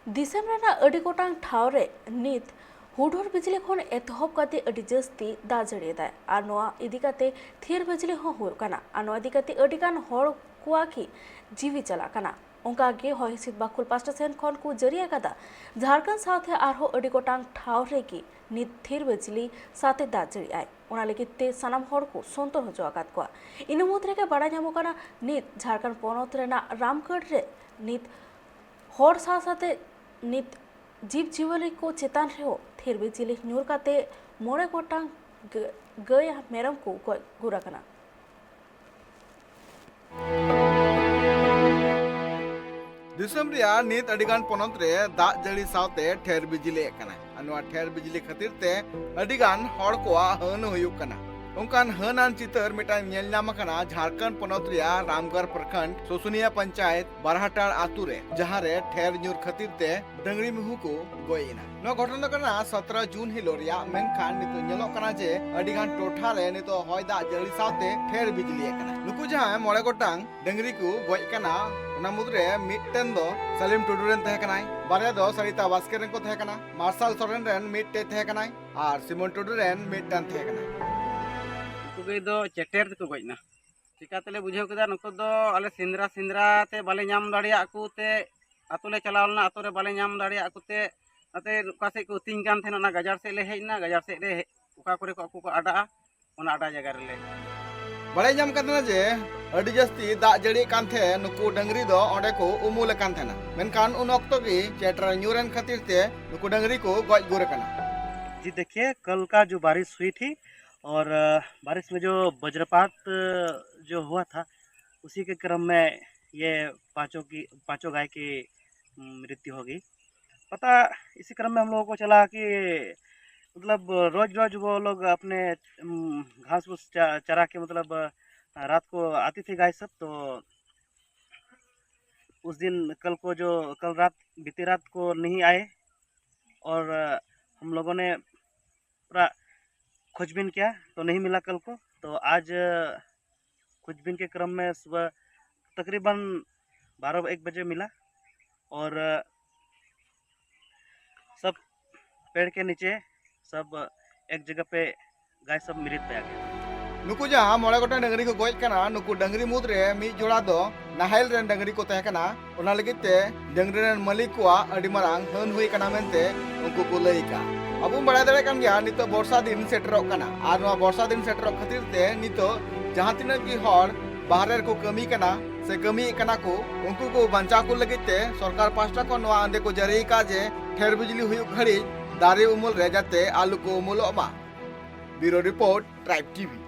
दिसम अड़ी गोटांग ठाव रे नित हुडोर बिजली खन एतहब काते अड़ी जस्ती दाग जड़ीदा और नोआ इदी काते थेर बिजली हो हुयो काना और नोआ इदी काते अड़ी गान हर कुआ की जीवी चला काना ओंका गे हय हिसिद बाकुल पास्टा सेन खन को जरिया कादा झारखंड साथे आरहो अड़ी गोटांग ठाव रे की नित थेर बिजली साथे दाग जड़ी आय ओना लगित ते सनाम हर को संतर हजो आकात को इन मुद्रे के बड़ा ᱧᱟᱢᱚᱜ ᱠᱟᱱᱟ नित झारखंड पोनोत रेना रामगढ़ रे नित हर साथे नित जीव जीवली को चेतान रे थेर बिजली ᱧᱩᱨ काते मोड़े गोटांग गय मेरम को गय गुरा कना दिसम रिया नित अडिगान पोनत रे दाग जड़ी सावते ठेर बिजली कना अनवा ठेर बिजली खातिर ते अडिगान हड़ कोआ हन हुयुक कना उनकान हनान चितर मिटान नेल नाम कना झारखंड पोनत रिया रामगढ़ प्रखंड सोसुनिया पंचायत बारहाटाड़ आतु रे जहां रे ठेर ᱧᱩᱨ खातिर ते डंगरी मिहु को गोयना नो घटना कना 17 जून हिलो रिया मेनखान नितो नेलो कना जे अडिगान टोठा रे नितो हय दाग जड़ी सावते ठेर बिजली कना नुकु जहां मोड़े गोटांग डंगरी को गोय कना ओना मुद्रे मिटन दो सलीम टुडू रेन तहे कनाय बारे दो सरिता बास्के रेन को तहे कना मार्शल सोरेन रेन मिटते तहे कनाय आर सिमोन टुडू रेन मिटन तहे कनाय कुगई दो चेटेर को गजना चिकातले बुझाव कदा नको दो आले सिंद्रा सिंद्रा ते बाले नाम दाड़िया कुते आतुले चलावलना आतुरे बाले नाम दाड़िया कुते अते कासे को तिंग कान थेना ना गजार से ले हेना गजार से रे उका करे को को आडा ओना आडा जगह रे बड़े नाम कदना जे अडी जस्ती दाग जड़ी कान थे नुकु डंगरी दो ओडे को उमुल कान थेना मेनखान उन वक्त भी चेटर ᱧᱩᱨन खातिर ते नुकु डंगरी को गज गुरे कना जी देखिए कल का जो बारिश हुई थी और बारिश में जो वज्रपात जो हुआ था उसी के क्रम में ये पांचों गाय की मृत्यु हो गई। पता इसी क्रम में हम लोगों को चला कि मतलब रोज रोज वो लोग अपने घास फूस चरा के मतलब रात को आती थी गाय सब। तो उस दिन कल रात बीती रात को नहीं आए और हम लोगों ने पूरा खोजबीन किया तो नहीं मिला कल को। तो आज खोजबीन के क्रम में सुबह तकरीबन 12-1 बजे मिला और सब पेड़ के नीचे सब एक जगह पे गाय सब मृत पे आ गए। नुकु जहां मोड़े गोटा डंगरी को गोज कना नुकु डंगरी मुद रे मी जोड़ा दो नाहेल रेन डंगरी को तहे कना ओना लगित ते डंगरी रेन मालिक को अडी मारांग हन हुई कना मेनते उनको को लई का अब बड़ा दड़े कान गया नितो वर्षा दिन सेटरोक कना आर नो वर्षा दिन सेटरोक खातिर ते नितो जहां तिना की हर बाहर को कमी कना से कमी कना को उनको को बंचा को लगित ते सरकार पास्टा को नवा आंदे को जरी का जे ठेर बिजली हुई घड़ी दारे उमुल रे जाते आलू को उमुल मा ब्यूरो रिपोर्ट ट्राइब टीवी।